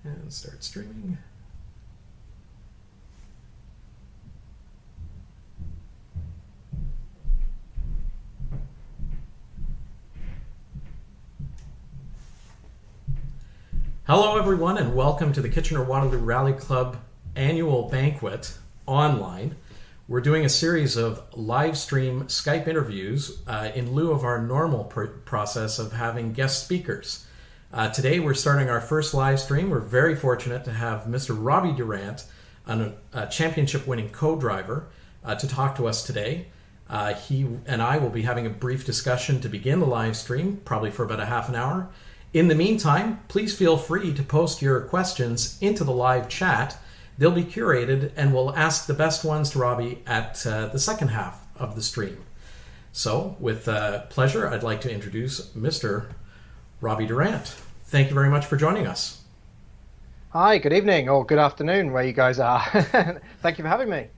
And start streaming. Hello everyone and welcome to the Kitchener-Waterloo Rally Club annual banquet online. We're doing a series of live stream Skype interviews in lieu of our normal process of having guest speakers. Today we're starting our first live stream. We're very fortunate to have Mr. Robbie Durant, a championship-winning co-driver, to talk to us today. He and I will be having a brief discussion to begin the live stream, probably for about a half an hour. In the meantime, please feel free to post your questions into the live chat. They'll be curated and we'll ask the best ones to Robbie at the second half of the stream. So, with pleasure, I'd like to introduce Mr. Robbie Durant. Thank you very much for joining us. Hi, good evening or good afternoon where you guys are. Thank you for having me.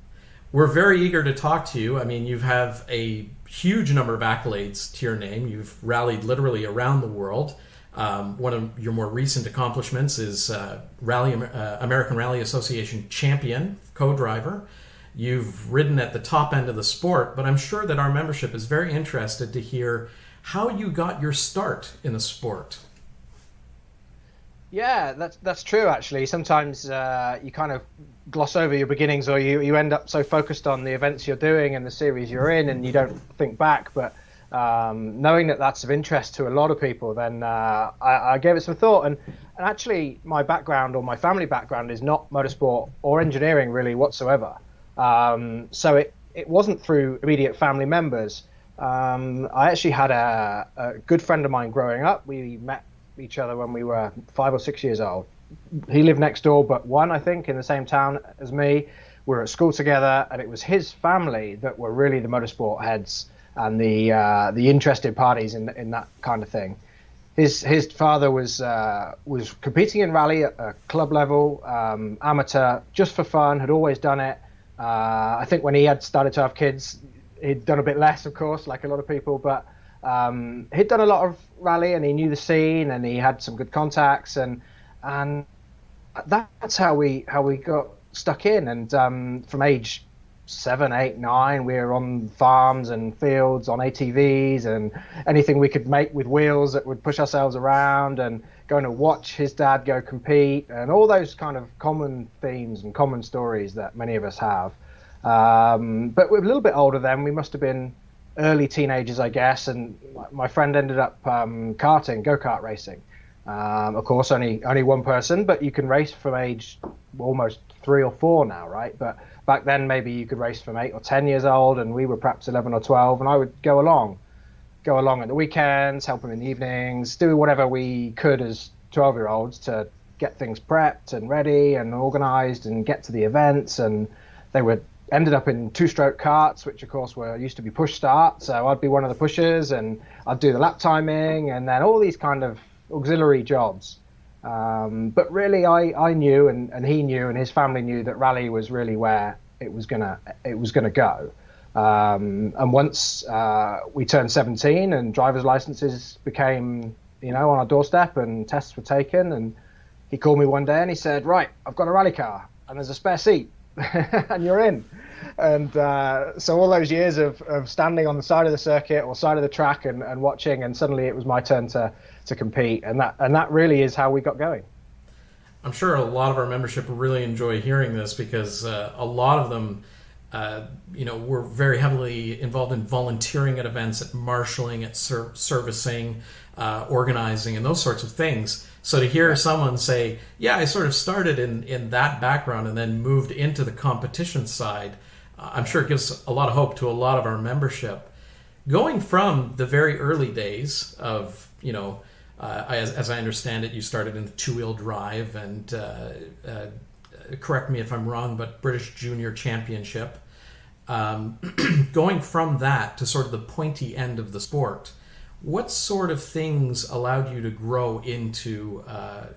We're very eager to talk to you. I mean, you have a huge number of accolades to your name. You've rallied literally around the world. One of your more recent accomplishments is American Rally Association champion, co-driver. You've ridden at the top end of the sport, but I'm sure that our membership is very interested to hear how you got your start in the sport. Yeah, that's true actually. Sometimes you kind of gloss over your beginnings, or you end up so focused on the events you're doing and the series you're in, and you don't think back. But knowing that that's of interest to a lot of people, then I gave it some thought. And actually, my background or my family background is not motorsport or engineering really whatsoever. So it wasn't through immediate family members. I actually had a good friend of mine growing up. We met each other when we were 5 or 6 years old. He lived next door, but one, I think, in the same town as me. We were at school together, and it was his family that were really the motorsport heads and the interested parties in that kind of thing. His father was competing in rally at a club level, amateur, just for fun, had always done it. I think when he had started to have kids, he'd done a bit less, of course, like a lot of people, but he'd done a lot of rally and he knew the scene and he had some good contacts, and that's how we got stuck in. And from age 7, 8, 9, we were on farms and fields on ATVs and anything we could make with wheels that would push ourselves around, and going to watch his dad go compete, and all those kind of common themes and common stories that many of us have. But we're a little bit older then. We must have been early teenagers, I guess, and my friend ended up karting, go-kart racing. Of course, only one person, but you can race from age almost 3 or 4 now, right? But back then, maybe you could race from 8 or 10 years old, and we were perhaps 11 or 12, and I would go along at the weekends, help them in the evenings, do whatever we could as 12-year-olds to get things prepped and ready and organized and get to the events. And they ended up in 2-stroke karts, which of course used to be push start. So I'd be one of the pushers and I'd do the lap timing and then all these kind of auxiliary jobs. But really I knew and he knew and his family knew that rally was really where it was gonna go. And once we turned 17 and driver's licenses became, on our doorstep and tests were taken, and he called me one day and he said, right, I've got a rally car and there's a spare seat and you're in. And so all those years of standing on the side of the circuit or side of the track and watching, and suddenly it was my turn to compete, and that really is how we got going. I'm sure a lot of our membership will really enjoy hearing this, because a lot of them were very heavily involved in volunteering at events, at marshalling, at servicing, organizing, and those sorts of things. So to hear someone say, yeah, I sort of started in that background and then moved into the competition side, I'm sure it gives a lot of hope to a lot of our membership. Going from the very early days of, as I understand it, you started in the 2-wheel drive and, correct me if I'm wrong, but British Junior Championship. Going from that to sort of the pointy end of the sport, what sort of things allowed you to grow into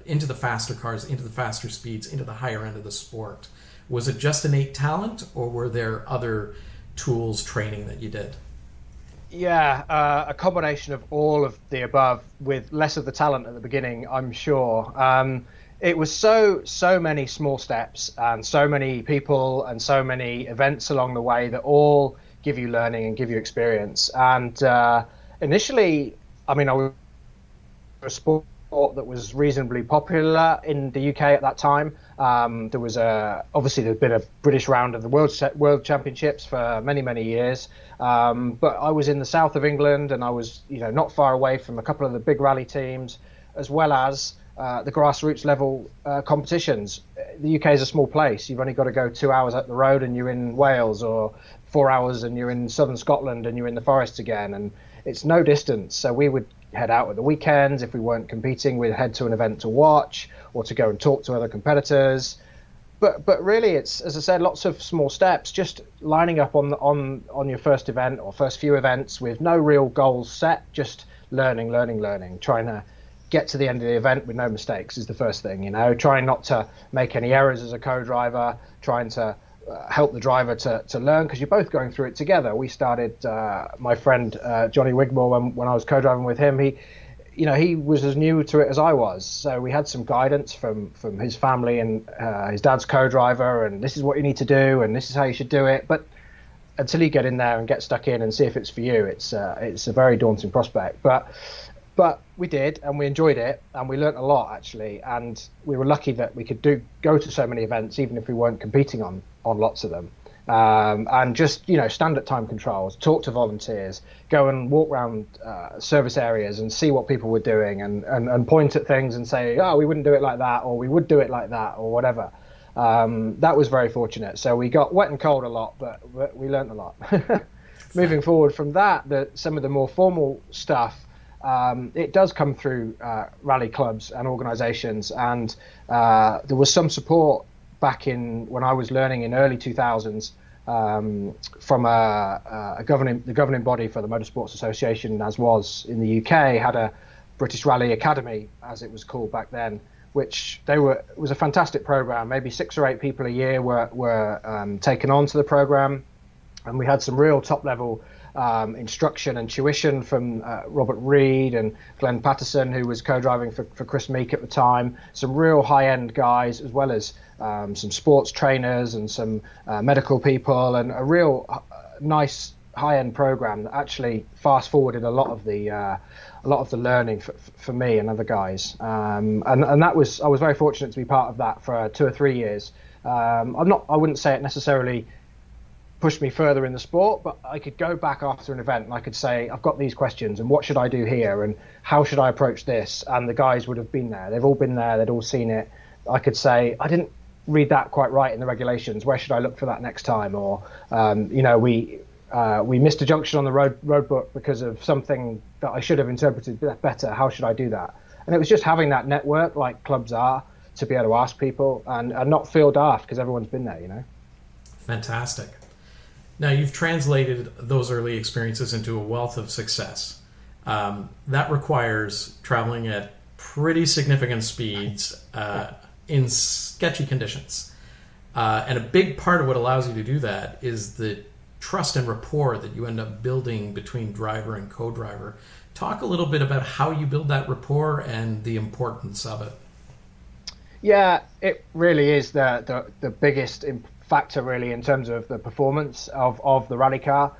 the faster cars, into the faster speeds, into the higher end of the sport? Was it just innate talent, or were there other tools, training that you did? Yeah, a combination of all of the above, with less of the talent at the beginning, I'm sure. It was so many small steps and so many people and so many events along the way that all give you learning and give you experience. And initially, I mean, I was a sport that was reasonably popular in the UK at that time. There was obviously there'd been a British round of the World Championships for many years, but I was in the south of England, and I was not far away from a couple of the big rally teams, as well as the grassroots level competitions. The UK is a small place. You've only got to go 2 hours up the road and you're in Wales, or 4 hours and you're in southern Scotland and you're in the forests again, and it's no distance. So we would head out at the weekends. If we weren't competing, we'd head to an event to watch or to go and talk to other competitors. But really, it's, as I said, lots of small steps, just lining up on your first event or first few events with no real goals set, just learning, trying to get to the end of the event with no mistakes is the first thing, trying not to make any errors as a co-driver, trying to help the driver to learn, because you're both going through it together. We started, my friend Johnny Wigmore, when I was co-driving with him, he was as new to it as I was, so we had some guidance from his family, and his dad's co-driver, and this is what you need to do and this is how you should do it. But until you get in there and get stuck in and see if it's for you, it's a very daunting prospect. But we did, and we enjoyed it, and we learnt a lot, actually, and we were lucky that we could go to so many events, even if we weren't competing on lots of them. And just, stand at time controls, talk to volunteers, go and walk around service areas and see what people were doing, and point at things and say, oh, we wouldn't do it like that, or we would do it like that, or whatever. That was very fortunate. So we got wet and cold a lot, but we learnt a lot. Moving forward from that, some of the more formal stuff, it does come through rally clubs and organisations, and there was some support back when I was learning in early 2000s from the governing body for the Motorsports Association, as was in the UK, had a British Rally Academy, as it was called back then, which it was a fantastic program. Maybe 6 or 8 people a year were taken on to the program, and we had some real top level instruction and tuition from Robert Reed and Glenn Patterson, who was co-driving for Chris Meek at the time. Some real high-end guys, as well as some sports trainers and some medical people, and a real nice high-end program that actually fast-forwarded a lot of the learning for me and other guys. And I was very fortunate to be part of that for 2 or 3 years. I wouldn't say it necessarily pushed me further in the sport, but I could go back after an event and I could say, I've got these questions, and what should I do here, and how should I approach this? And the guys would have been there. They've all been there. They'd all seen it. I could say, I didn't read that quite right in the regulations. Where should I look for that next time? Or, we missed a junction on the road book because of something that I should have interpreted better. How should I do that? And it was just having that network, like clubs are, to be able to ask people and not feel daft because everyone's been there, Fantastic. Now, you've translated those early experiences into a wealth of success. That requires traveling at pretty significant speeds in sketchy conditions. And a big part of what allows you to do that is the trust and rapport that you end up building between driver and co-driver. Talk a little bit about how you build that rapport and the importance of it. Yeah, it really is the biggest factor, really, in terms of the performance of the rally car.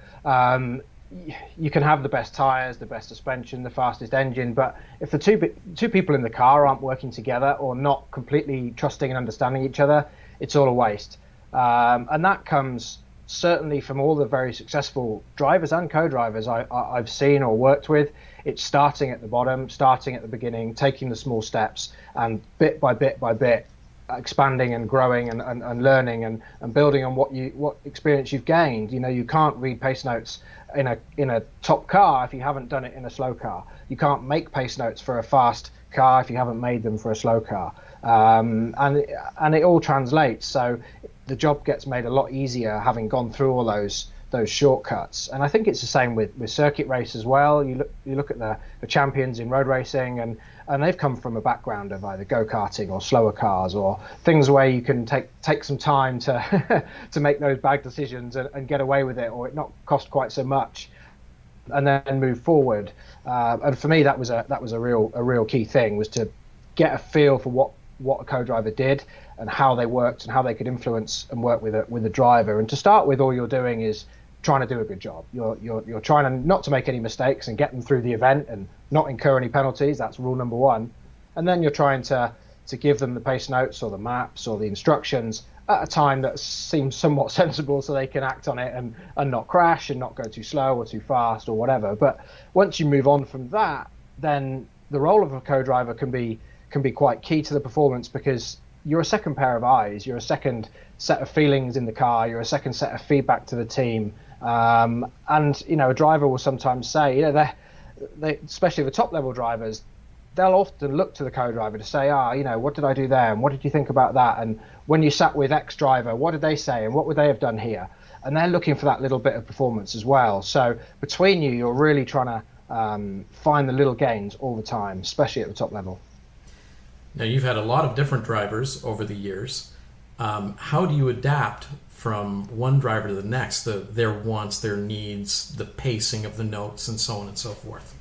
You can have the best tires, the best suspension, the fastest engine, but if the two people in the car aren't working together or not completely trusting and understanding each other, it's all a waste. And that comes certainly from all the very successful drivers and co-drivers I've seen or worked with. It's starting at the bottom, starting at the beginning, taking the small steps, and bit by bit expanding and growing and learning and building on what experience you've gained. You can't read pace notes in a top car if you haven't done it in a slow car. You can't make pace notes for a fast car if you haven't made them for a slow car. And it all translates. So the job gets made a lot easier having gone through all those shortcuts. And I think it's the same with circuit race as well. You look at the champions in road racing, and they've come from a background of either go-karting or slower cars or things where you can take some time to to make those bad decisions and get away with it, or it not cost quite so much, and then move forward. And for me, that was a real key thing, was to get a feel for what a co-driver did and how they worked and how they could influence and work with a driver. And to start with, all you're doing is trying to do a good job. You're trying to not to make any mistakes and get them through the event and not incur any penalties. That's rule number one. And then you're trying to give them the pace notes or the maps or the instructions at a time that seems somewhat sensible, so they can act on it and not crash and not go too slow or too fast or whatever. But once you move on from that, then the role of a co-driver can be quite key to the performance, because you're a second pair of eyes, you're a second set of feelings in the car, you're a second set of feedback to the team. And a driver will sometimes say, they especially the top level drivers, they'll often look to the co-driver to say, what did I do there? And what did you think about that? And when you sat with X driver, what did they say? And what would they have done here? And they're looking for that little bit of performance as well. So between you, you're really trying to find the little gains all the time, especially at the top level. Now, you've had a lot of different drivers over the years. How do you adapt from one driver to the next, their wants, their needs, the pacing of the notes, and so on and so forth?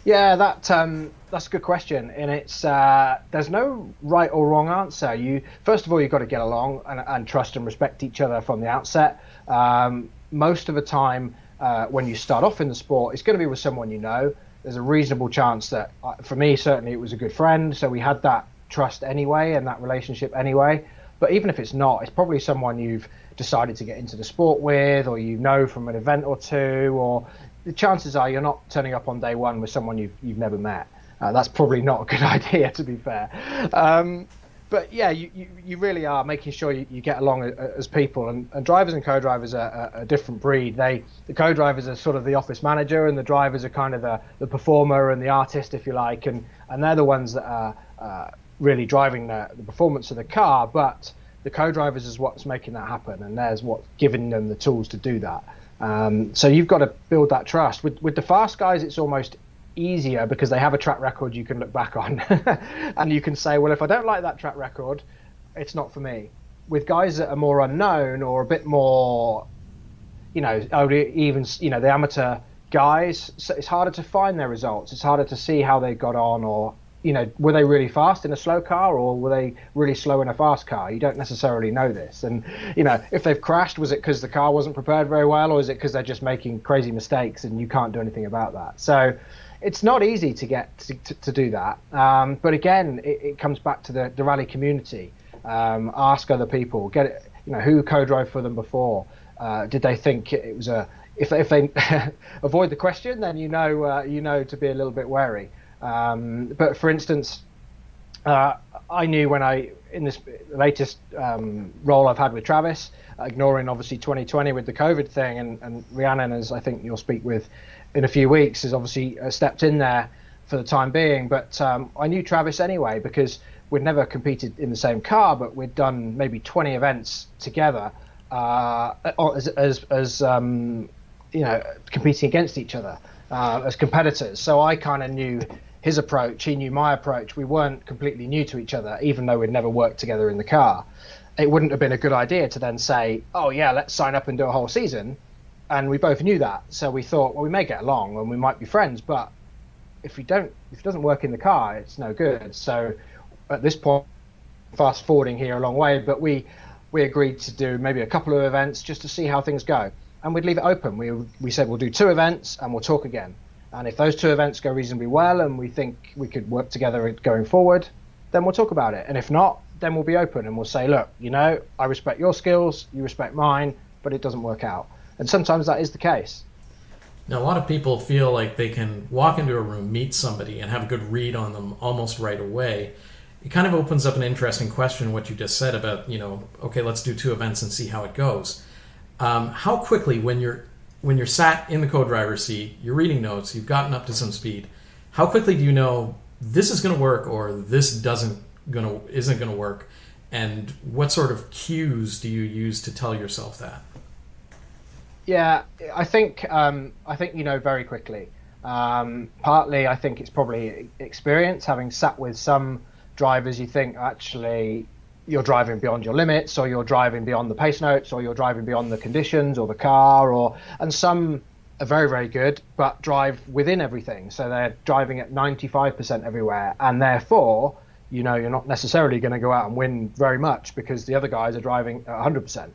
Yeah, that's a good question, and it's there's no right or wrong answer. First of all, you've got to get along and trust and respect each other from the outset. Most of the time, when you start off in the sport, it's going to be with someone you know. There's a reasonable chance that, for me, certainly it was a good friend, so we had that trust anyway and that relationship anyway. But even if it's not, it's probably someone you've decided to get into the sport with, or you know from an event or two, or the chances are you're not turning up on day one with someone you've never met. That's probably not a good idea, to be fair. But yeah, you really are making sure you get along as people, and drivers and co-drivers are a different breed. The co-drivers are sort of the office manager, and the drivers are kind of the performer and the artist, if you like, and they're the ones that are really driving the performance of the car. But the co-drivers is what's making that happen, and there's what's giving them the tools to do that. So you've got to build that trust. With the fast guys, it's almost easier because they have a track record you can look back on and you can say, well, if I don't like that track record, it's not for me. With guys that are more unknown or a bit more, even the amateur guys, so it's harder to find their results. It's harder to see how they got on, or were they really fast in a slow car, or were they really slow in a fast car? You don't necessarily know this. And if they've crashed, was it because the car wasn't prepared very well, or is it because they're just making crazy mistakes and you can't do anything about that? So it's not easy to get to do that. But again, it comes back to the rally community. Ask other people, get it, who co-drove for them before. Did they think it was if they avoid the question, then you know to be a little bit wary. But for instance, I knew in this latest role I've had with Travis, ignoring obviously 2020 with the COVID thing, and Rhiannon, as I think you'll speak with in a few weeks, has obviously stepped in there for the time being. But I knew Travis anyway because we'd never competed in the same car, but we'd done maybe 20 events together as competing against each other as competitors. So I kind of knew his approach, he knew my approach. We weren't completely new to each other, even though we'd never worked together in the car. It wouldn't have been a good idea to then say, oh yeah, let's sign up and do a whole season. And we both knew that. So we thought, well, we may get along and we might be friends, but if it doesn't work in the car, it's no good. So at this point, fast forwarding here a long way, but we agreed to do maybe a couple of events just to see how things go. And we'd leave it open. We said we'll do 2 events and we'll talk again. And if those 2 events go reasonably well and we think we could work together going forward, then we'll talk about it. And if not, then we'll be open and we'll say, look, I respect your skills, you respect mine, but it doesn't work out. And sometimes that is the case. Now, a lot of people feel like they can walk into a room, meet somebody, and have a good read on them almost right away. It kind of opens up an interesting question, what you just said about, okay, let's do 2 events and see how it goes. How quickly, when you're sat in the co-driver's seat, you're reading notes, you've gotten up to some speed, how quickly do you know this is going to work or this isn't going to work? And what sort of cues do you use to tell yourself that? Yeah, I think very quickly. Partly, I think it's probably experience. Having sat with some drivers, you think actually you're driving beyond your limits, or you're driving beyond the pace notes, or you're driving beyond the conditions or the car, and some are very, very good, but drive within everything. So they're driving at 95% everywhere, and therefore you're not necessarily going to go out and win very much because the other guys are driving at 100%.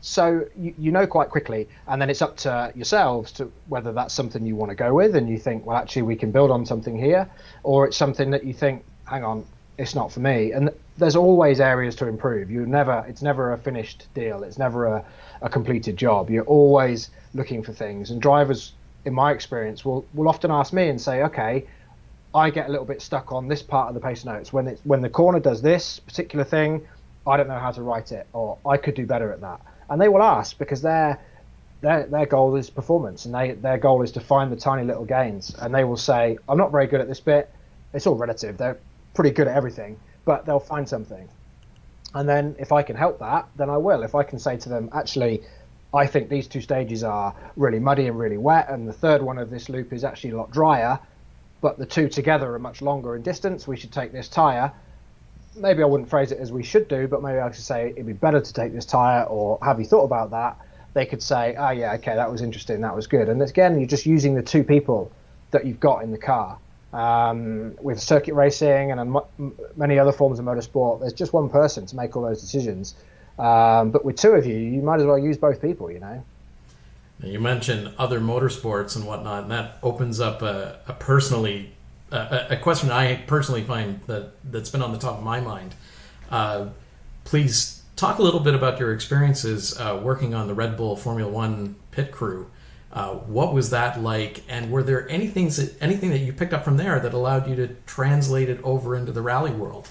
So you know quite quickly, and then it's up to yourselves to whether that's something you want to go with and you think, well, actually we can build on something here, or it's something that you think, hang on, it's not for me. And there's always areas to improve. It's never a finished deal. It's never a completed job. You're always looking for things. And drivers, in my experience, will often ask me and say, okay, I get a little bit stuck on this part of the pace notes. When the corner does this particular thing, I don't know how to write it, or I could do better at that. And they will ask because their goal is performance, and their goal is to find the tiny little gains. And they will say, I'm not very good at this bit. It's all relative. They're pretty good at everything, but they'll find something. And then if I can help that, then I will. If I can say to them, actually, I think these two stages are really muddy and really wet, and the third one of this loop is actually a lot drier, but the two together are much longer in distance, we should take this tyre. Maybe I wouldn't phrase it as we should do, but maybe I could say it'd be better to take this tyre, or have you thought about that? They could say, oh yeah, okay, that was interesting, that was good. And again, you're just using the two people that you've got in the car. With circuit racing and many other forms of motorsport, there's just one person to make all those decisions. But with two of you, you might as well use both people, You mentioned other motorsports and whatnot, and that opens up a question I personally find that's been on the top of my mind. Please talk a little bit about your experiences working on the Red Bull Formula One pit crew. What was that like, and were there anything that you picked up from there that allowed you to translate it over into the rally world?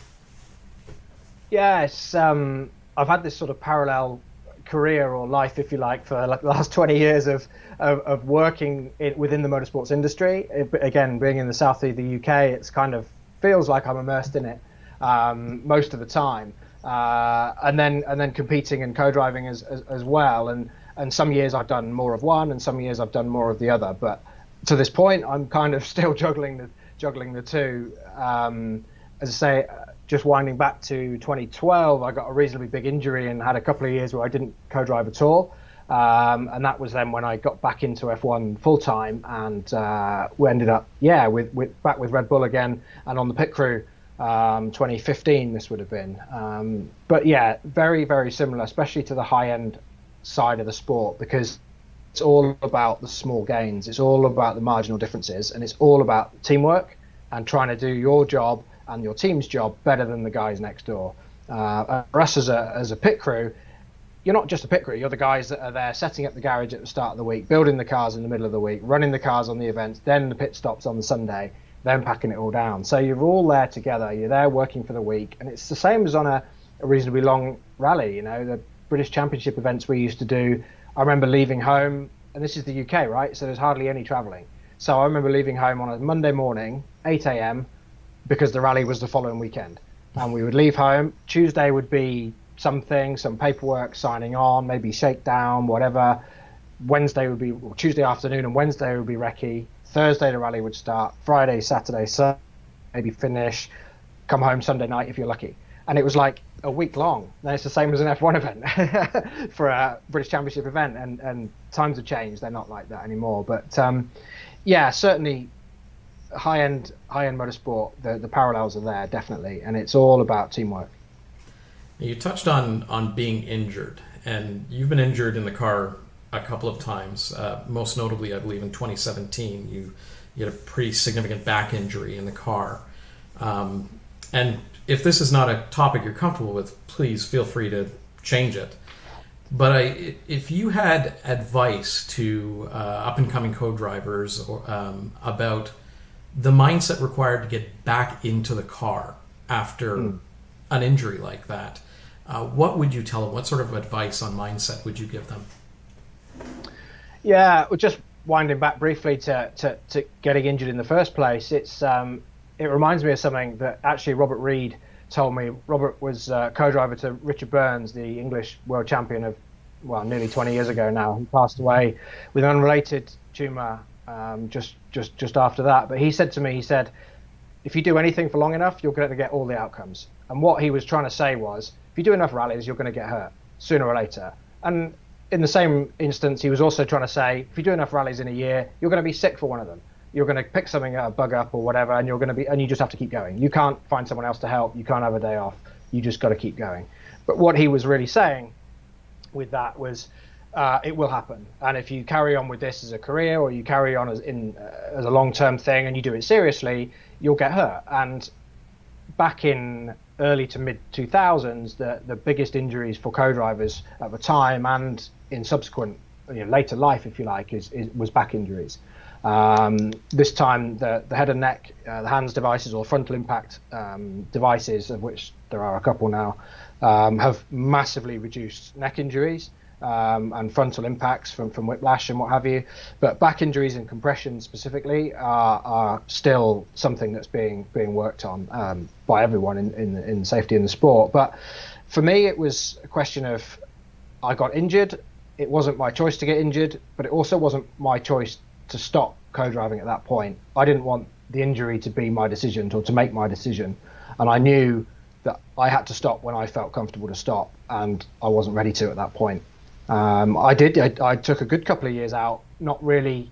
Yes, I've had this sort of parallel career or life, if you like, for like the last 20 years of working within the motorsports industry. Again, being in the south of the UK, it's kind of feels like I'm immersed in it most of the time, and then competing and co-driving as well. And some years I've done more of one, and some years I've done more of the other. But to this point, I'm kind of still juggling the two. As I say, just winding back to 2012, I got a reasonably big injury and had a couple of years where I didn't co-drive at all. And that was then when I got back into F1 full time, and we ended up, back with Red Bull again and on the pit crew. 2015, this would have been. But yeah, very, very similar, especially to the high end side of the sport, because it's all about the small gains. It's all about the marginal differences, and it's all about teamwork and trying to do your job and your team's job better than the guys next door. For us as a pit crew, you're not just a pit crew, you're the guys that are there setting up the garage at the start of the week, building the cars in the middle of the week, running the cars on the events, then the pit stops on the Sunday, then packing it all down. So you're all there together, you're there working for the week, and it's the same as on a reasonably long rally. The British Championship events we used to do, I remember leaving home, and this is the UK, right? So there's hardly any travelling. So I remember leaving home on a Monday morning, 8 a.m, because the rally was the following weekend. And we would leave home. Tuesday would be some paperwork, signing on, maybe shakedown, whatever. Tuesday afternoon and Wednesday would be recce. Thursday the rally would start. Friday, Saturday, Sunday, maybe finish. Come home Sunday night if you're lucky. And it was like a week long. And it's the same as an F1 event for a British Championship event. And times have changed. They're not like that anymore. But certainly high-end motorsport, the parallels are there, definitely. And it's all about teamwork. You touched on being injured. And you've been injured in the car a couple of times. Most notably, I believe, in 2017. You had a pretty significant back injury in the car. And if this is not a topic you're comfortable with, please feel free to change it. But if you had advice to up-and-coming co-drivers about the mindset required to get back into the car after an injury like that, what would you tell them? What sort of advice on mindset would you give them? Yeah, well, just winding back briefly to getting injured in the first place, it reminds me of something that actually Robert Reid told me. Robert was co-driver to Richard Burns, the English world champion of, nearly 20 years ago now. He passed away with an unrelated tumour just after that. But he said to me, if you do anything for long enough, you're going to get all the outcomes. And what he was trying to say was, if you do enough rallies, you're going to get hurt sooner or later. And in the same instance, he was also trying to say, if you do enough rallies in a year, you're going to be sick for one of them. you're going to pick something a bug up or whatever, and you just have to keep going. You can't find someone else to help. You can't have a day off. You just got to keep going. But what he was really saying with that was, it will happen, and if you carry on with this as a career, or you carry on as a long-term thing, and you do it seriously, you'll get hurt. And back in early to mid 2000s, the biggest injuries for co-drivers at the time and in subsequent, later life, if you like, was back injuries. This time, the head and neck, the hands devices, or frontal impact devices, of which there are a couple now, have massively reduced neck injuries and frontal impacts from whiplash and what have you. But back injuries and compression specifically are still something that's being worked on by everyone in safety in the sport. But for me, it was a question of, I got injured. It wasn't my choice to get injured, but it also wasn't my choice to stop co-driving at that point. I didn't want the injury to be my decision, or to make my decision. And I knew that I had to stop when I felt comfortable to stop, and I wasn't ready to at that point. I took a good couple of years out, not really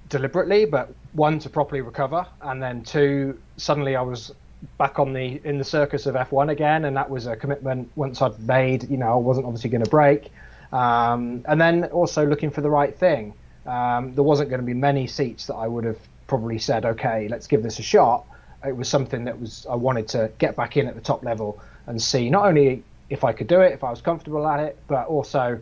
deliberately, but one, to properly recover, and then two, suddenly I was back in the circus of F1 again, and that was a commitment once I'd made. I wasn't obviously going to break, and then also looking for the right thing. There wasn't going to be many seats that I would have probably said, okay, let's give this a shot. It was something that I wanted to get back in at the top level and see not only if I could do it, if I was comfortable at it, but also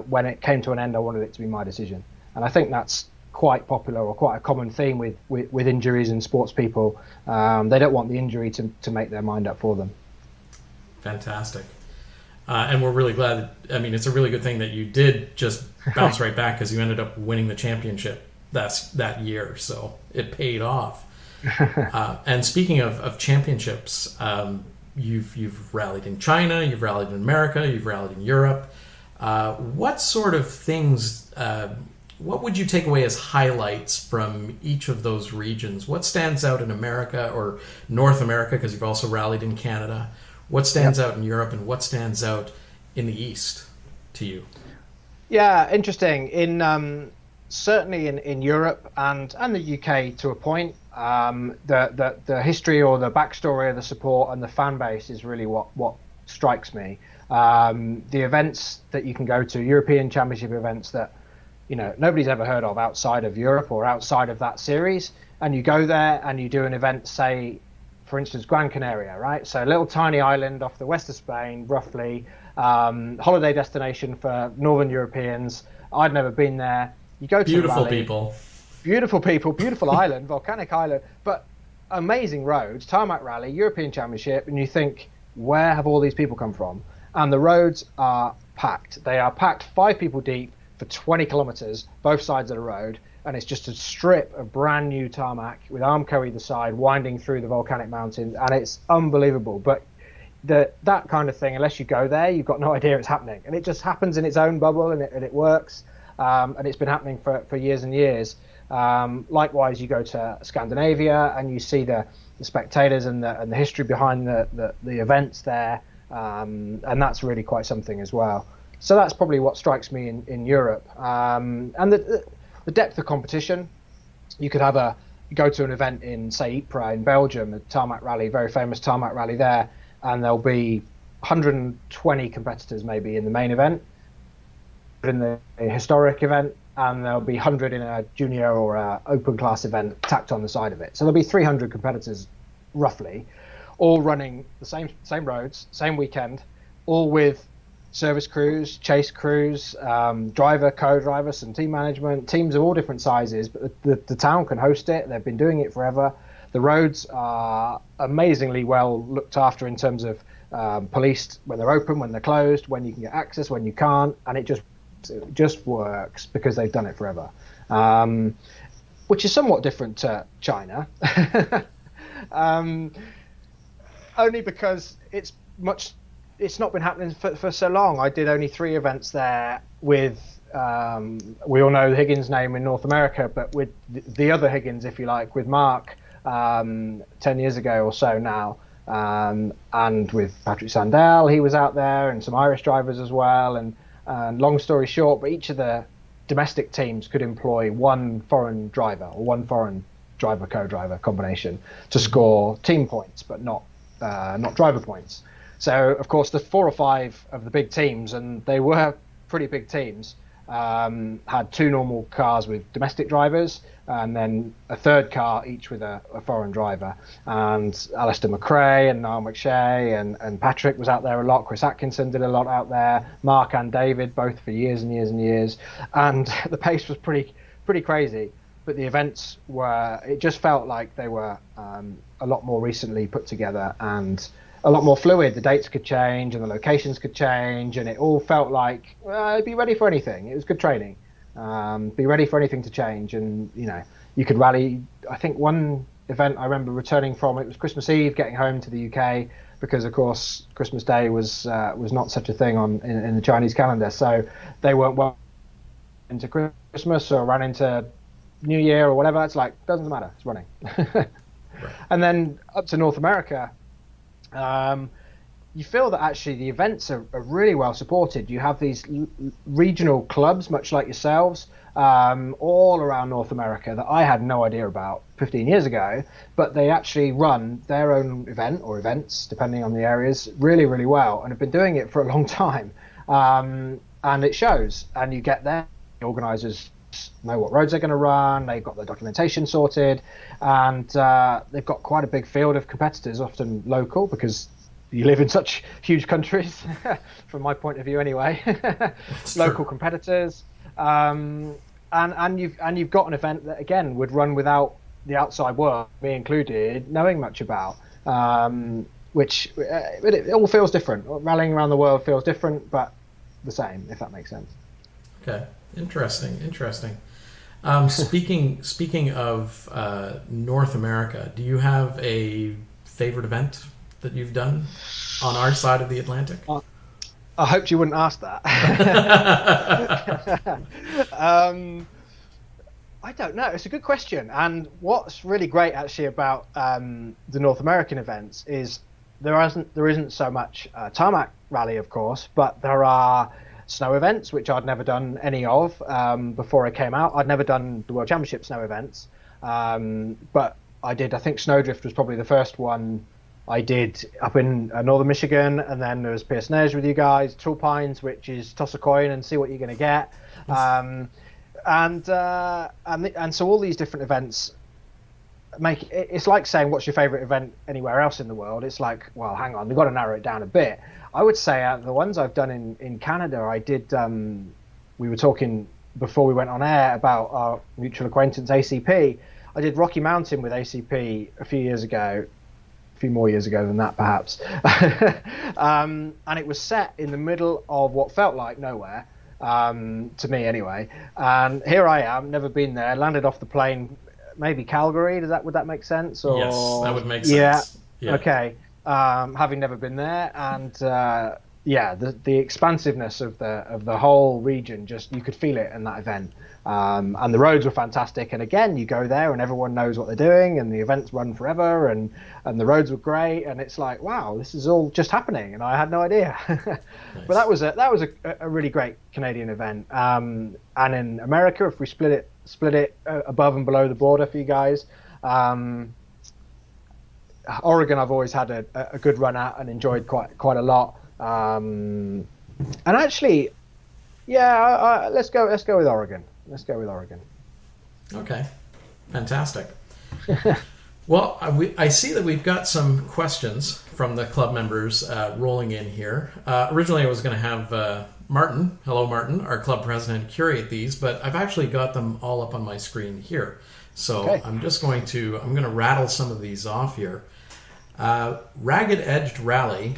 when it came to an end, I wanted it to be my decision. And I think that's quite popular, or quite a common theme with injuries and sports people. They don't want the injury to make their mind up for them. Fantastic. And we're really glad. It's a really good thing that you did just bounce right back, because you ended up winning the championship that year. So it paid off. And speaking of championships, you've rallied in China, you've rallied in America, you've rallied in Europe. What sort of things, what would you take away as highlights from each of those regions? What stands out in America, or North America, because you've also rallied in Canada? What stands out in Europe, and what stands out in the East to you? Yeah, interesting. Certainly in Europe and the UK to a point, the history, or the backstory of the support and the fan base is really what strikes me. The events that you can go to, European Championship events that nobody's ever heard of outside of Europe or outside of that series, and you go there and you do an event, say, for instance, Gran Canaria, right? So a little tiny island off the west of Spain, roughly, holiday destination for Northern Europeans. I'd never been there. You go to beautiful the rally, beautiful people, beautiful island, volcanic island, but amazing roads, tarmac rally, European Championship, and you think, where have all these people come from? And the roads are packed. They are packed 5 people deep for 20 kilometers, both sides of the road. And it's just a strip of brand new tarmac with Armco either side, winding through the volcanic mountains, and it's unbelievable. But that kind of thing, unless you go there, you've got no idea it's happening, and it just happens in its own bubble, and it works, and it's been happening for years and years. Likewise, you go to Scandinavia and you see the spectators and the history behind the events there, and that's really quite something as well. So that's probably what strikes me in Europe, and the depth of competition. You could go to an event in, say, Ypres in Belgium, a tarmac rally, very famous tarmac rally there, and there'll be 120 competitors maybe in the main event, in the historic event, and there'll be 100 in a junior or a open class event tacked on the side of it. So there'll be 300 competitors, roughly, all running the same roads, same weekend, all with service crews, chase crews, driver, co-driver, some team management, teams of all different sizes. But the town can host it. They've been doing it forever. The roads are amazingly well looked after in terms of policed when they're open, when they're closed, when you can get access, when you can't, and it just works because they've done it forever, which is somewhat different to China, only because it's not been happening for so long. I did only 3 events there with, we all know Higgins' name in North America, but with the other Higgins, if you like, with Mark 10 years ago or so now, and with Patrick Sandell, he was out there, and some Irish drivers as well. And long story short, but each of the domestic teams could employ one foreign driver or one foreign driver co-driver combination to score team points, but not driver points. So of course the 4 or 5 of the big teams, and they were pretty big teams, had 2 normal cars with domestic drivers, and then a third car each with a foreign driver. And Alistair McRae and Niall McShay and Patrick was out there a lot. Chris Atkinson did a lot out there. Mark and David, both for years and years and years. And the pace was pretty crazy. But the events it just felt like they were a lot more recently put together and a lot more fluid. The dates could change and the locations could change, and it all felt like, be ready for anything. It was good training. Be ready for anything to change, and you could rally. I think one event I remember returning from, it was Christmas Eve, getting home to the UK, because of course Christmas Day was not such a thing in the Chinese calendar, so they weren't well into Christmas or ran into New Year or whatever. It's like, doesn't matter, it's running. Right. And then up to North America, you feel that actually the events are really well supported. You have these regional clubs, much like yourselves, all around North America that I had no idea about 15 years ago, but they actually run their own event or events, depending on the areas, really, really well, and have been doing it for a long time. And it shows, and you get there, the organisers know what roads they're going to run, they've got their documentation sorted, and they've got quite a big field of competitors, often local, because you live in such huge countries, from my point of view anyway. Local competitors, and you've got an event that again would run without the outside world, me included, knowing much about, which it all feels different. Rallying around the world feels different, but the same, if that makes sense. Okay, interesting. Speaking of North America, do you have a favorite event that you've done on our side of the Atlantic? I hoped you wouldn't ask that. I don't know. It's a good question. And what's really great actually about the North American events is there isn't so much tarmac rally, of course, but there are snow events, which I'd never done any of before I came out. I'd never done the World Championship snow events, but I did. I think Snowdrift was probably the first one I did up in northern Michigan, and then there was Pierce Neige with you guys, Tall Pines, which is toss a coin and see what you're going to get, and so all these different events make it's like saying what's your favorite event anywhere else in the world. It's like, well, hang on, we've got to narrow it down a bit. I would say the ones I've done in Canada, I did. We were talking before we went on air about our mutual acquaintance ACP. I did Rocky Mountain with ACP a few more years ago than that perhaps, and it was set in the middle of what felt like nowhere, to me anyway. And here I am, never been there, landed off the plane, maybe Calgary. Would that make sense? Or, yes, that would make sense. Yeah. Okay. Having never been there, and the expansiveness of the whole region, just you could feel it in that event. And the roads were fantastic, and again, you go there and everyone knows what they're doing, and the events run forever, and the roads were great, and it's like, wow, this is all just happening, and I had no idea. Nice. But that was a really great Canadian event. And in America, if we split it above and below the border for you guys, Oregon I've always had a good run at and enjoyed quite a lot. And actually, let's go with Oregon. Okay, fantastic. Well, I see that we've got some questions from the club members rolling in here. Originally, I was going to have Martin, hello Martin, our club president, curate these, but I've actually got them all up on my screen here. So okay. I'm going to rattle some of these off here. Ragged Edge Rally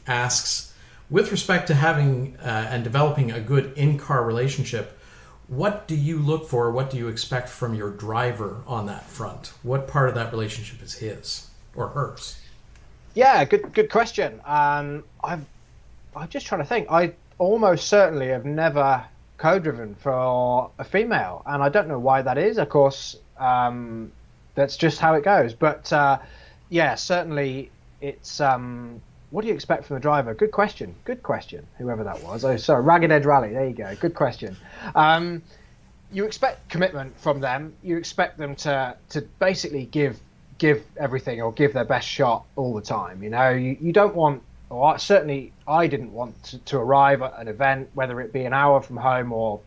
asks, with respect to having and developing a good in-car relationship, what do you look for? What do you expect from your driver on that front? What part of that relationship is his or hers? Yeah, good question. I'm just trying to think. I almost certainly have never co-driven for a female, and I don't know why that is. Of course, that's just how it goes. But certainly it's what do you expect from the driver? Good question. Good question. Whoever that was. Oh, sorry, Ragged Edge Rally. There you go. Good question. You expect commitment from them. You expect them to basically give everything or give their best shot all the time. You don't want, or certainly I didn't want to arrive at an event, whether it be an hour from home or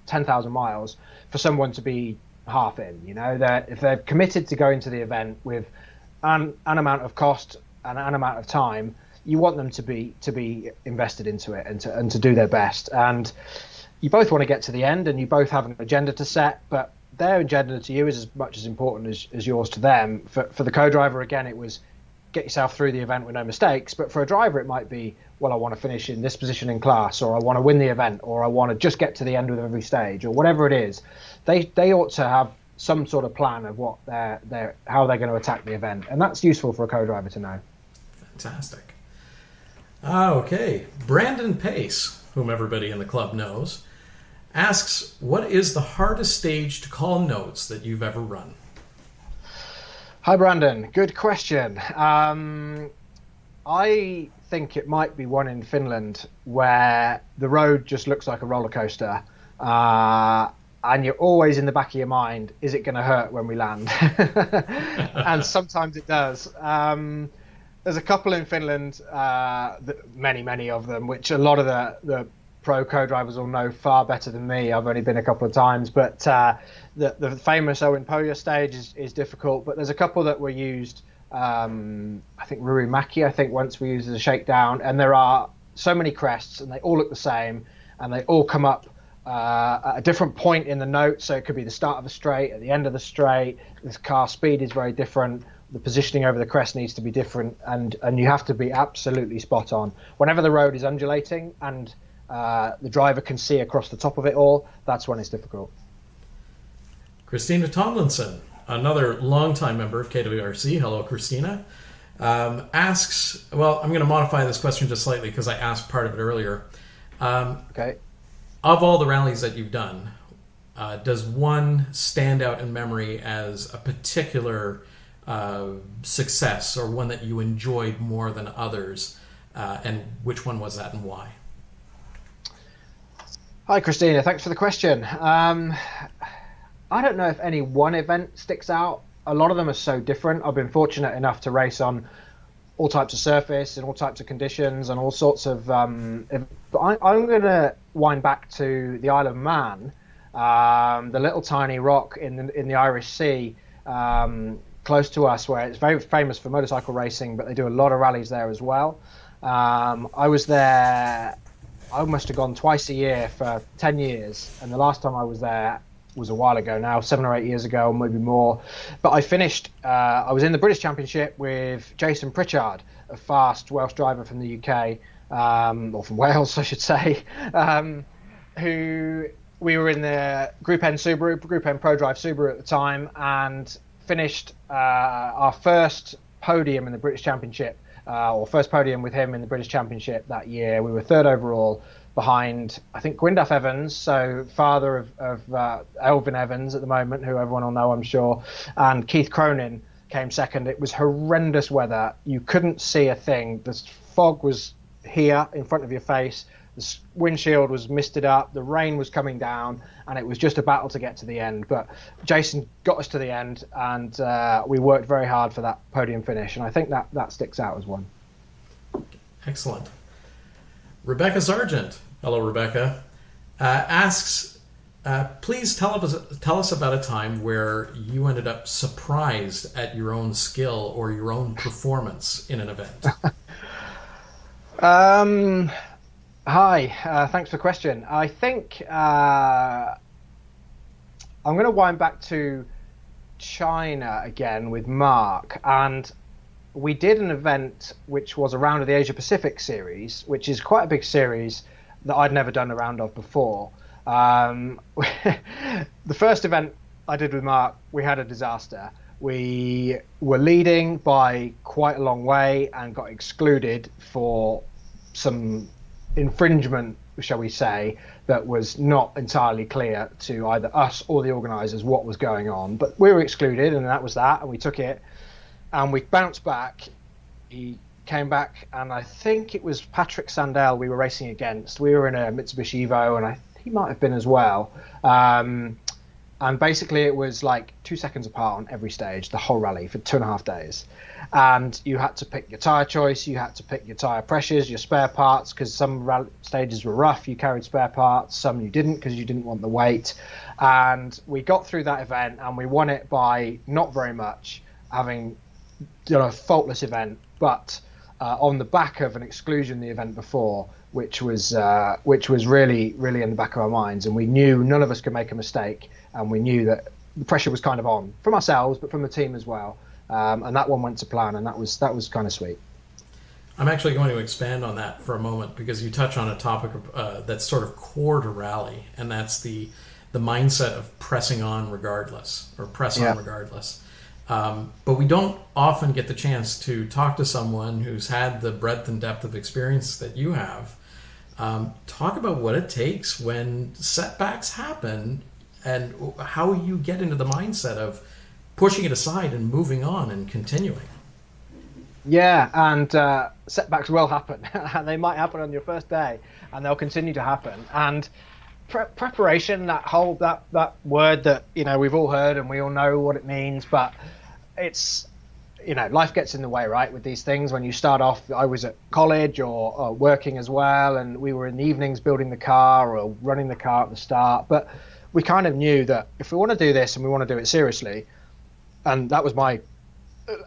10,000 miles, for someone to be half in. That if they're committed to going to the event with an amount of cost and an amount of time, you want them to be invested into it and to do their best. And you both want to get to the end, and you both have an agenda to set, but their agenda to you is as much as important as yours to them. For the co-driver, again, it was get yourself through the event with no mistakes. But for a driver, it might be, well, I want to finish in this position in class, or I want to win the event, or I want to just get to the end with every stage, or whatever it is. They ought to have some sort of plan of what how they're going to attack the event, and that's useful for a co-driver to know. Fantastic. Okay, Brandon Pace, whom everybody in the club knows, asks, what is the hardest stage to call notes that you've ever run? Hi, Brandon. Good question. I think it might be one in Finland where the road just looks like a roller coaster, and you're always in the back of your mind, is it going to hurt when we land? And sometimes it does. There's a couple in Finland, many of them, which a lot of the pro co-drivers will know far better than me. I've only been a couple of times, but the famous Owen Poja stage is difficult. But there's a couple that were used. I think Rurimaki, once we used as a shakedown, and there are so many crests, and they all look the same, and they all come up at a different point in the note. So it could be the start of the straight, at the end of the straight. The car speed is very different. The positioning over the crest needs to be different, and you have to be absolutely spot on. Whenever the road is undulating and the driver can see across the top of it all, that's when it's difficult. Christina Tomlinson, another longtime member of KWRC, hello Christina, asks, well, I'm going to modify this question just slightly because I asked part of it earlier. Okay. Of all the rallies that you've done, does one stand out in memory as a particular success, or one that you enjoyed more than others, and which one was that and why? Hi, Christina. Thanks for the question. I don't know if any one event sticks out. A lot of them are so different. I've been fortunate enough to race on all types of surface and all types of conditions and all sorts of... I'm going to wind back to the Isle of Man, the little tiny rock in the Irish Sea, close to us, where it's very famous for motorcycle racing, but they do a lot of rallies there as well. I was there... I must have gone twice a year for 10 years, and the last time I was there was a while ago now, 7 or 8 years ago, maybe more. But I finished, I was in the British Championship with Jason Pritchard, a fast Welsh driver from the UK, or from Wales, I should say, who we were in the Group N Subaru, Group N Pro Drive Subaru at the time, and finished our first podium in the British Championship. Or first podium with him in the British Championship that year. We were third overall behind, I think, Gwyndaf Evans, so father of Elvin Evans at the moment, who everyone will know, I'm sure, and Keith Cronin came second. It was horrendous weather. You couldn't see a thing. The fog was here in front of your face. The windshield was misted up. The rain was coming down, and it was just a battle to get to the end. But Jason got us to the end, and we worked very hard for that podium finish. And I think that sticks out as one. Excellent. Rebecca Sargent, hello Rebecca, asks, please tell us about a time where you ended up surprised at your own skill or your own performance in an event. Hi, thanks for the question. I think I'm going to wind back to China again with Mark, and we did an event which was a round of the Asia Pacific series, which is quite a big series that I'd never done a round of before. The first event I did with Mark, we had a disaster. We were leading by quite a long way and got excluded for some infringement, shall we say, that was not entirely clear to either us or the organisers what was going on. But we were excluded, and that was that, and we took it, and we bounced back. He came back, and I think it was Patrick Sandell we were racing against. We were in a Mitsubishi Evo, and he might have been as well. And basically it was like 2 seconds apart on every stage, the whole rally for 2.5 days. And you had to pick your tyre choice, you had to pick your tyre pressures, your spare parts, because some stages were rough, you carried spare parts, some you didn't because you didn't want the weight. And we got through that event and we won it by not very much, having done a faultless event, but on the back of an exclusion the event before, which was really, really in the back of our minds. And we knew none of us could make a mistake, and we knew that the pressure was kind of on from ourselves, but from the team as well. And that one went to plan, and that was kind of sweet. I'm actually going to expand on that for a moment, because you touch on a topic that's sort of core to rally, and that's the mindset of pressing on regardless, or press on regardless. But we don't often get the chance to talk to someone who's had the breadth and depth of experience that you have. Talk about what it takes when setbacks happen, and how you get into the mindset of pushing it aside and moving on and continuing. Yeah, and setbacks will happen. They might happen on your first day, and they'll continue to happen. And preparation, that word that we've all heard and we all know what it means, but it's life gets in the way, right, with these things. When you start off, I was at college or working as well, and we were in the evenings building the car or running the car at the start, but we kind of knew that if we want to do this and we want to do it seriously, and that was my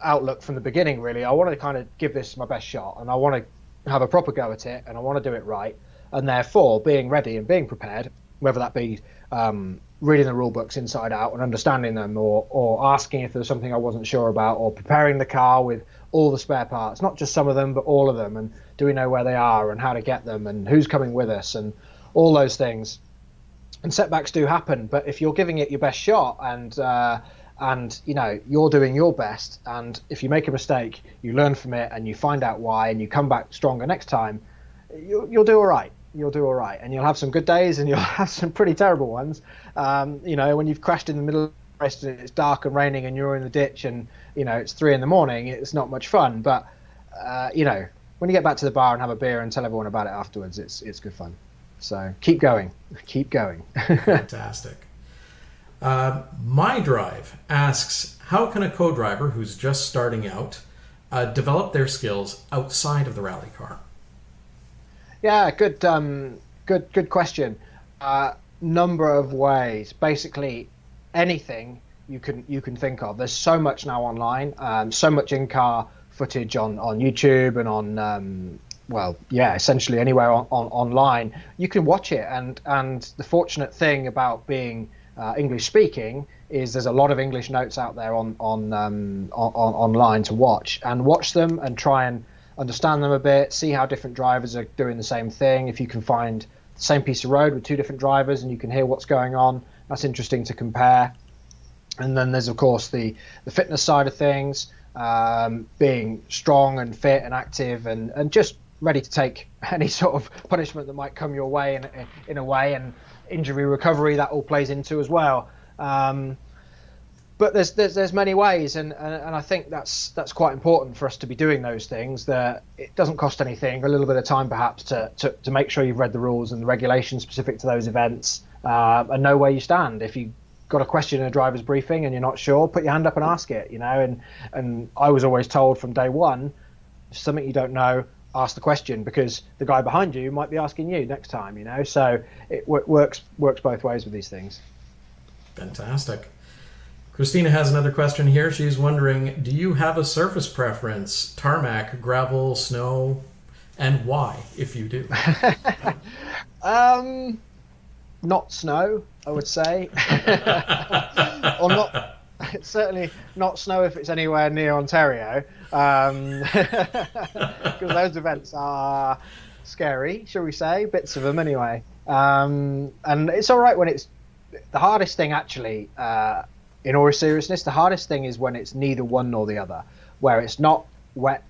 outlook from the beginning, really. I want to kind of give this my best shot, and I want to have a proper go at it, and I want to do it right. And therefore, being ready and being prepared, whether that be reading the rule books inside out and understanding them, or asking if there was something I wasn't sure about, or preparing the car with all the spare parts, not just some of them, but all of them, and do we know where they are and how to get them and who's coming with us and all those things. And setbacks do happen, but if you're giving it your best shot and you're doing your best, and if you make a mistake, you learn from it and you find out why, and you come back stronger next time, you'll do all right. You'll do all right, and you'll have some good days and you'll have some pretty terrible ones. When you've crashed in the middle of the race and it's dark and raining and you're in the ditch and it's 3 a.m, it's not much fun. But when you get back to the bar and have a beer and tell everyone about it afterwards, it's good fun. So keep going. Fantastic. My Drive asks, how can a co-driver who's just starting out develop their skills outside of the rally car? Yeah, good question. Number of ways. Basically, anything you can think of. There's so much now online, so much in-car footage on YouTube and on essentially anywhere online. You can watch it, and the fortunate thing about being English speaking is there's a lot of English notes out there on online to watch them and try and understand them a bit, see how different drivers are doing the same thing. If you can find the same piece of road with 2 different drivers and you can hear what's going on, that's interesting to compare. And then there's of course the fitness side of things, being strong and fit and active and just ready to take any sort of punishment that might come your way in a way, and injury recovery, that all plays into as well. But there's many ways, and I think that's quite important for us to be doing those things. That it doesn't cost anything, a little bit of time perhaps to make sure you've read the rules and the regulations specific to those events, and know where you stand. If you got a question in a driver's briefing and you're not sure, put your hand up and ask it. And I was always told from day one, if something you don't know, ask the question, because the guy behind you might be asking you next time. So it works both ways with these things. Fantastic. Christina has another question here. She's wondering, do you have a surface preference, tarmac, gravel, snow, and why, if you do? Not snow, I would say. Or not. It's certainly not snow if it's anywhere near Ontario, because those events are scary, shall we say, bits of them anyway. And it's all right when it's the hardest thing, actually. In all seriousness, the hardest thing is when it's neither one nor the other, where it's not wet.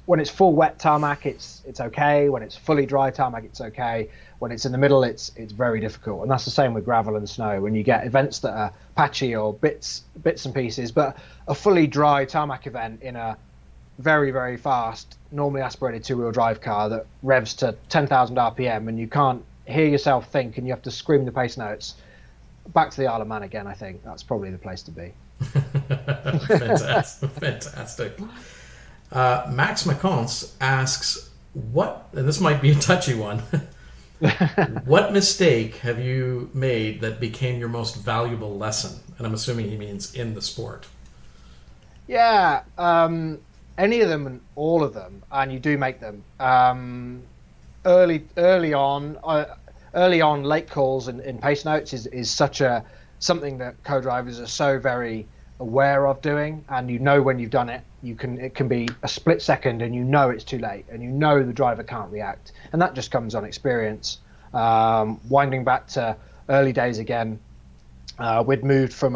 When it's full wet tarmac, it's okay. When it's fully dry tarmac, it's okay. When it's in the middle, it's very difficult. And that's the same with gravel and snow. When you get events that are patchy or bits and pieces, but a fully dry tarmac event in a very, very fast, normally aspirated two-wheel drive car that revs to 10,000 RPM, and you can't hear yourself think, and you have to scream the pace notes. Back to the Isle of Man again. I think that's probably the place to be. Fantastic. Max McCons asks, what, and this might be a touchy one, what mistake have you made that became your most valuable lesson? And I'm assuming he means in the sport. Yeah, any of them and all of them, and you do make them. Early on, late calls in pace notes is something that co-drivers are so very aware of doing, and you know when you've done it. It can be a split second, and you know it's too late, and you know the driver can't react, and that just comes on experience. Winding back to early days again, we'd moved from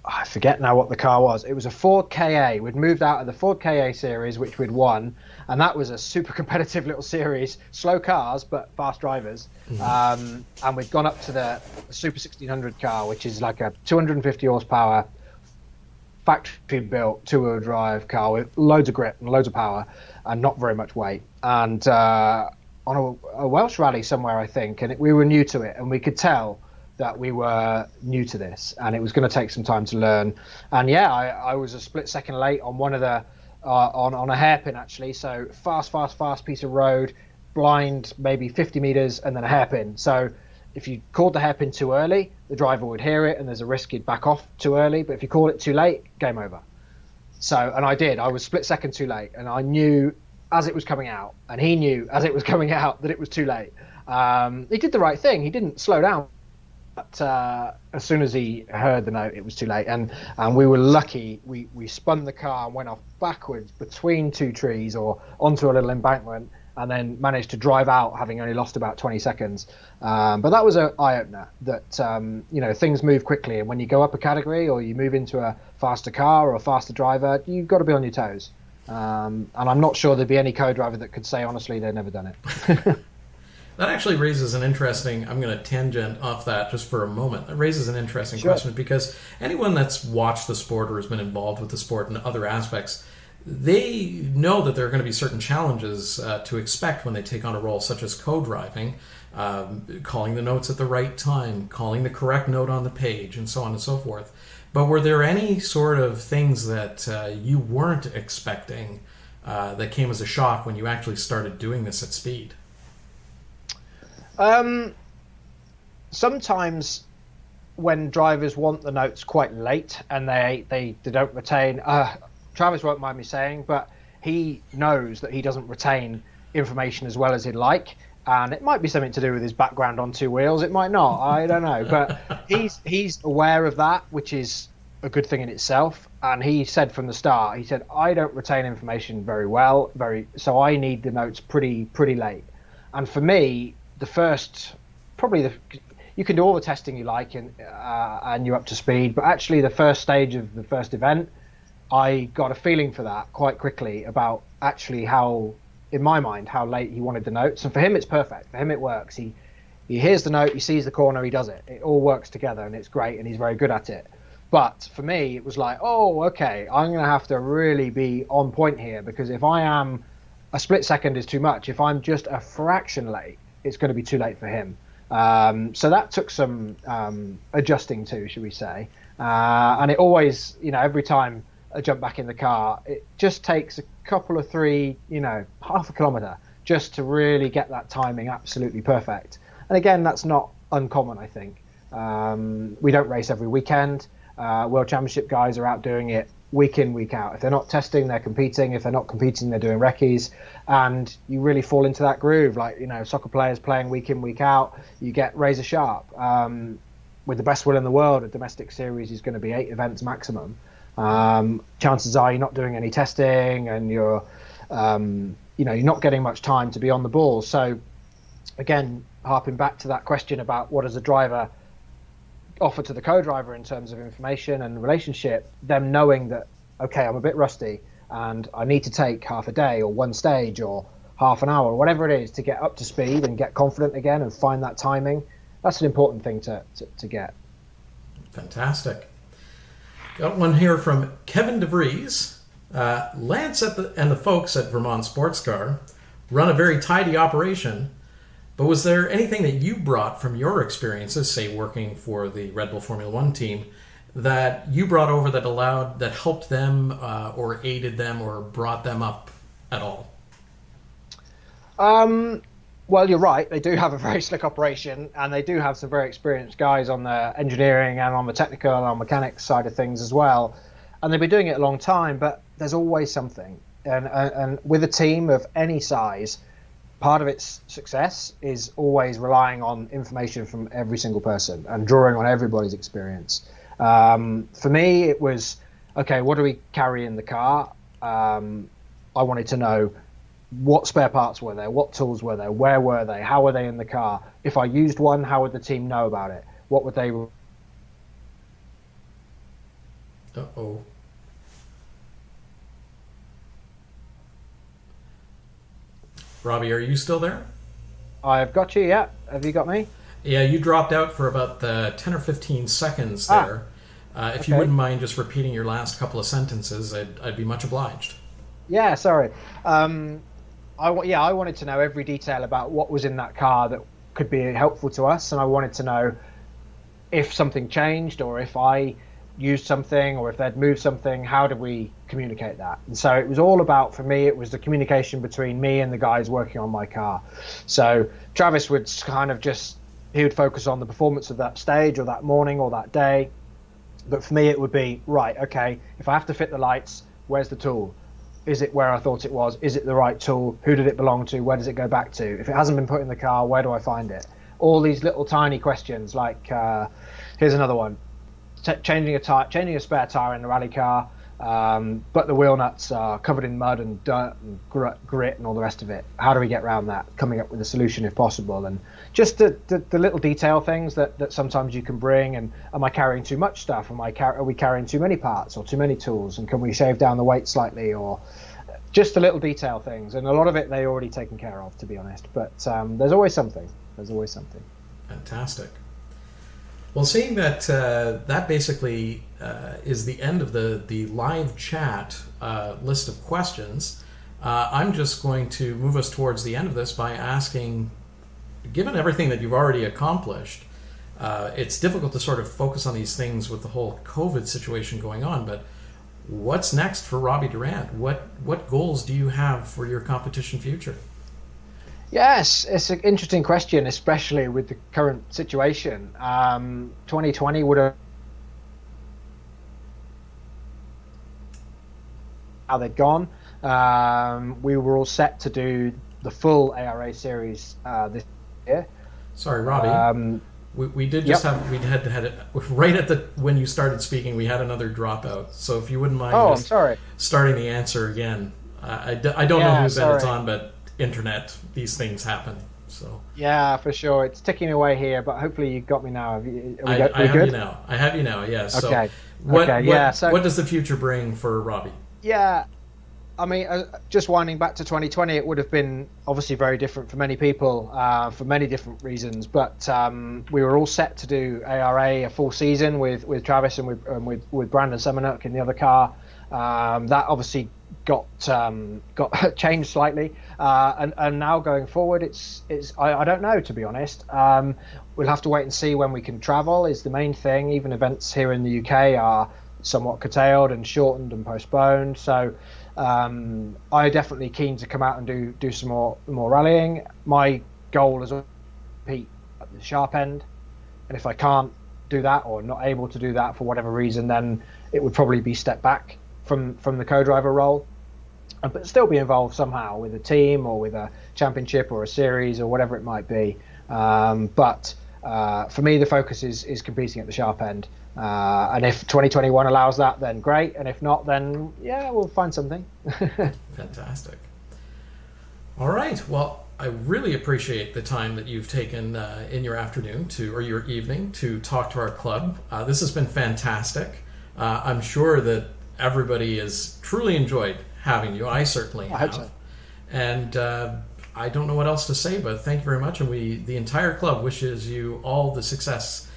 I forget now what the car was. It was a Ford KA. We'd moved out of the Ford KA series, which we'd won, and that was a super competitive little series, slow cars but fast drivers. And we'd gone up to the Super 1600 car, which is like a 250 horsepower factory built two-wheel drive car with loads of grip and loads of power and not very much weight. And on a Welsh rally somewhere, I think, and we were new to it, and we could tell that we were new to this, and it was going to take some time to learn. And yeah, I was a split second late on one of the on a hairpin, actually. So fast piece of road, blind maybe 50 meters, and then a hairpin. So if you called the hairpin too early, the driver would hear it, and there's a risk he'd back off too early. But if you called it too late, game over. So, and I did. I was split second too late, and I knew as it was coming out, and he knew as it was coming out that it was too late. He did the right thing. He didn't slow down. But as soon as he heard the note, it was too late, and we were lucky. We spun the car and went off backwards between two trees or onto a little embankment, and then managed to drive out, having only lost about 20 seconds. But that was an eye-opener that things move quickly, and when you go up a category or you move into a faster car or a faster driver, you've got to be on your toes. And I'm not sure there'd be any co-driver that could say honestly they've never done it. That actually raises an interesting, I'm going to tangent off that just for a moment. That raises an interesting question, because anyone that's watched the sport or has been involved with the sport in other aspects, they know that there are going to be certain challenges to expect when they take on a role such as co-driving, calling the notes at the right time, calling the correct note on the page, and so on and so forth. But were there any sort of things that you weren't expecting that came as a shock when you actually started doing this at speed? Sometimes when drivers want the notes quite late and they don't retain, Travis won't mind me saying, but he knows that he doesn't retain information as well as he'd like, and it might be something to do with his background on two wheels. It might not, I don't know, but he's aware of that, which is a good thing in itself. And he said from the start, he said, I don't retain information very well, so I need the notes pretty late. And for me, the first, you can do all the testing you like and you're up to speed, but actually the first stage of the first event, I got a feeling for that quite quickly about actually how, in my mind, how late he wanted the notes. And for him, it's perfect. For him, it works. He hears the note, he sees the corner, he does it. It all works together, and it's great, and he's very good at it. But for me, it was like, oh, okay, I'm going to have to really be on point here, because if I am a split second is too much. If I'm just a fraction late, it's going to be too late for him. So that took some adjusting to, should we say. And it always, every time I jump back in the car, it just takes a couple of half a kilometre just to really get that timing absolutely perfect. And again, that's not uncommon, I think. We don't race every weekend. World Championship guys are out doing it week in, week out. If they're not testing, they're competing. If they're not competing, they're doing recce's. And you really fall into that groove. Like, soccer players playing week in, week out, you get razor sharp. With the best will in the world, a domestic series is going to be 8 events maximum. Chances are you're not doing any testing, and you're not getting much time to be on the ball. So again, harping back to that question about what does a driver offer to the co-driver in terms of information and relationship, them knowing that, okay, I'm a bit rusty and I need to take half a day or one stage or half an hour or whatever it is to get up to speed and get confident again and find that timing. That's an important thing to get. Fantastic. Got one here from Kevin DeVries. Lance and the folks at Vermont Sports Car run a very tidy operation, but was there anything that you brought from your experiences, say working for the Red Bull Formula One team, that you brought over that helped them or aided them or brought them up at all? Well, you're right. They do have a very slick operation, and they do have some very experienced guys on the engineering and on the technical and on mechanics side of things as well. And they've been doing it a long time, but there's always something. And with a team of any size, part of its success is always relying on information from every single person and drawing on everybody's experience. For me, it was, okay, what do we carry in the car? I wanted to know what spare parts were there, what tools were there, where were they, how were they in the car? If I used one, how would the team know about it? What would they... Uh-oh. Robbie, are you still there? I've got you, yeah. Have you got me? Yeah, you dropped out for about 10 or 15 seconds there. If you wouldn't mind just repeating your last couple of sentences, I'd be much obliged. Yeah, sorry. I wanted to know every detail about what was in that car that could be helpful to us, and I wanted to know if something changed or if I used something or if they'd moved something, how did we communicate that? And so it was all about, for me, it was the communication between me and the guys working on my car. So Travis would kind of he would focus on the performance of that stage or that morning or that day. But for me, it would be, right, okay, if I have to fit the lights, where's the tool? Is it where I thought it was? Is it the right tool? Who did it belong to? Where does it go back to? If it hasn't been put in the car, where do I find it? All these little tiny questions, like here's another one. Changing a spare tire in the rally car, but the wheel nuts are covered in mud and dirt and grit and all the rest of it. How do we get around that? Coming up with a solution if possible. And just the little detail things that sometimes you can bring. And am I carrying too much stuff? Are we carrying too many parts or too many tools? And can we shave down the weight slightly? Or just the little detail things. And a lot of it they already taken care of, to be honest. But there's always something. Fantastic. Well, seeing that that basically is the end of the live chat list of questions, I'm just going to move us towards the end of this by asking, given everything that you've already accomplished, it's difficult to sort of focus on these things with the whole COVID situation going on, but what's next for Robbie Durant? What goals do you have for your competition future? Yes, it's an interesting question, especially with the current situation. 2020 would have... how they'd gone. We were all set to do the full ARA series this year. Sorry, Robbie. We did just have it right at when you started speaking. We had another dropout. So if you wouldn't mind, I'm sorry, starting the answer again. I don't know whose end it's on, but internet, these things happen. So yeah, for sure, it's ticking away here. But hopefully you got me now. I have you now. Yes. So okay. What does the future bring for Robbie? Yeah. I mean, just winding back to 2020, it would have been obviously very different for many people for many different reasons. But we were all set to do ARA a full season with Travis and with Brandon Semenuk in the other car. That obviously got changed slightly, and now going forward, I don't know, to be honest. We'll have to wait and see when we can travel is the main thing. Even events here in the UK are somewhat curtailed and shortened and postponed. So. I'm definitely keen to come out and do some more rallying. My goal is to compete at the sharp end, and if I can't do that or not able to do that for whatever reason, then it would probably be step back from the co-driver role, but still be involved somehow with a team or with a championship or a series or whatever it might be. But for me, the focus is competing at the sharp end. And if 2021 allows that, then great. And if not, then yeah, we'll find something. Fantastic. All right. Well, I really appreciate the time that you've taken in your afternoon or your evening to talk to our club. This has been fantastic. I'm sure that everybody has truly enjoyed having you. I certainly have. I hope so. And I don't know what else to say, but thank you very much. And the entire club wishes you all the success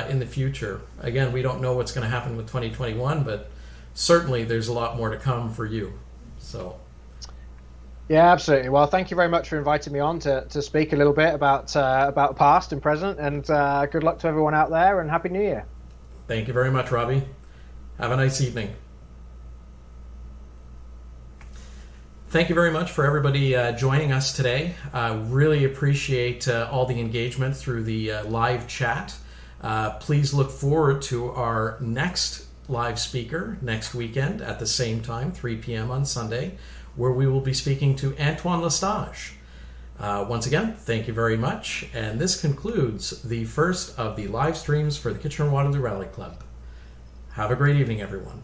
in the future. Again, we don't know what's going to happen with 2021, but certainly there's a lot more to come for you. So. Yeah, absolutely. Well, thank you very much for inviting me on to speak a little bit about past and present, and good luck to everyone out there, and Happy New Year. Thank you very much, Robbie. Have a nice evening. Thank you very much for everybody joining us today. Really appreciate all the engagement through the live chat. Please look forward to our next live speaker next weekend at the same time, 3 p.m. on Sunday, where we will be speaking to Antoine Lestage. Once again, thank you very much. And this concludes the first of the live streams for the Kitchener-Waterloo Rally Club. Have a great evening, everyone.